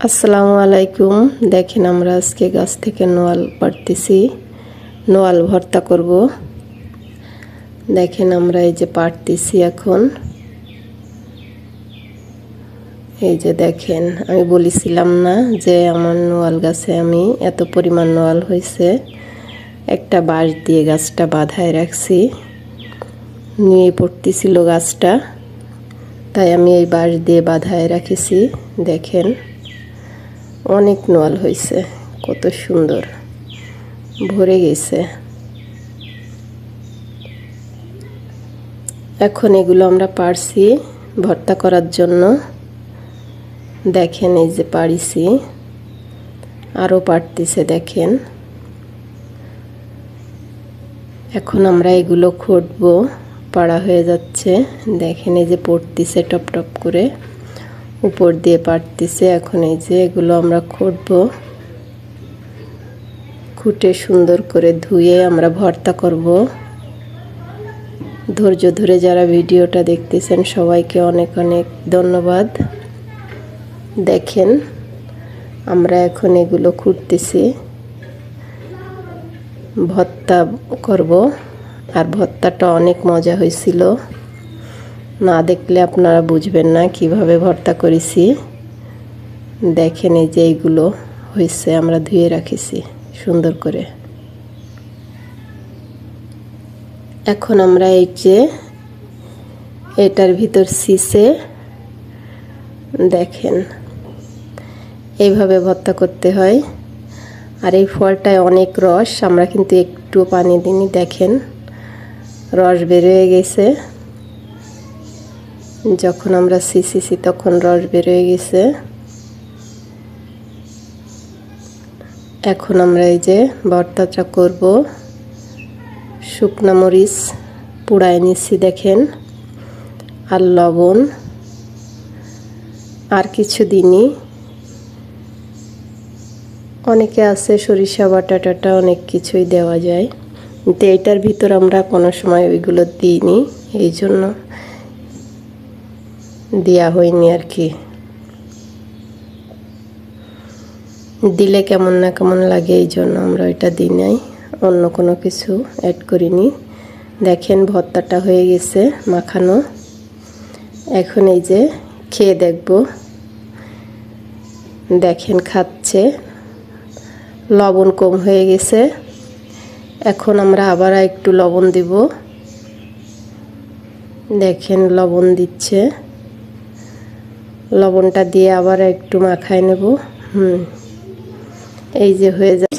আসসালামু আলাইকুম। দেখেন আমরা আজকে গাছ থেকে নোয়াল পাড়তেছি, নোয়াল ভর্তা করব। দেখেন আমরা এই যে পাড়তেছি এখন। এই যে দেখেন, আমি বলেছিলাম না যে আমার নোয়াল গাছে আমি এত পরিমাণ নোয়াল হয়েছে। একটা বাঁশ দিয়ে গাছটা বাঁধায় রাখছি, নিয়ে পড়তেছিল গাছটা, তাই আমি এই বাঁশ দিয়ে বাঁধায় রাখেছি। দেখেন অনেক নোয়াল হয়েছে, কত সুন্দর ভরে গেছে। এখন এগুলো আমরা পাড়ছি ভর্তা করার জন্য। দেখেন এই যে পাড়িছি, আরও পাড়তেছে দেখেন। এখন আমরা এগুলো খুঁটবো, পাড়া হয়ে যাচ্ছে। দেখেন এই যে পড়তেছে টপ টপ করে, উপর দিয়ে পাড়তেছে। এখন এই যে এগুলো আমরা খুঁটবো, খুঁটে সুন্দর করে ধুয়ে আমরা ভর্তা করব। ধৈর্য ধরে যারা ভিডিওটা দেখতেছেন সবাইকে অনেক অনেক ধন্যবাদ। দেখেন আমরা এখন এগুলো খুঁটতেছি, ভর্তা করব। আর ভর্তাটা অনেক মজা হয়েছিল, না দেখলে আপনারা বুঝবেন না কিভাবে ভর্তা করেছি। দেখেন এই যে এইগুলো হয়েছে, আমরা ধুয়ে রাখেছি সুন্দর করে। এখন আমরা এই যে এটার ভিতর সিসে দেখেন এইভাবে ভর্তা করতে হয়। আর এই ফলটায় অনেক রস, আমরা কিন্তু একটু পানি দিইনি। দেখেন রস বেরোয় গেছে, যখন আমরা সিসিছি তখন রস বেরোয় গেছে। এখন আমরা এই যে ভর্তাটা করব। শুকনা মরিচ পোড়ায় নিচ্ছি দেখেন, আর লবণ, আর কিছু দিনই। অনেকে আছে সরিষা বাটা টাটা অনেক কিছুই দেওয়া যায়, কিন্তু এটার ভিতর আমরা কোনো সময় ওইগুলো দিইনি, এই জন্য দেওয়া হয়নি আর কি। দিলে কেমন না কেমন লাগে, এই জন্য আমরা ওইটা দিই নাই, অন্য কোনো কিছু অ্যাড করিনি। দেখেন ভর্তাটা হয়ে গেছে মাখানো। এখন এই যে খেয়ে দেখব। দেখেন খাচ্ছে, লবণ কম হয়ে গেছে। এখন আমরা আবার একটু লবণ দিব। দেখেন লবণ দিচ্ছে, লবণটা দিয়ে আবার একটু মাখায় নেব। এই যে হয়ে যায়।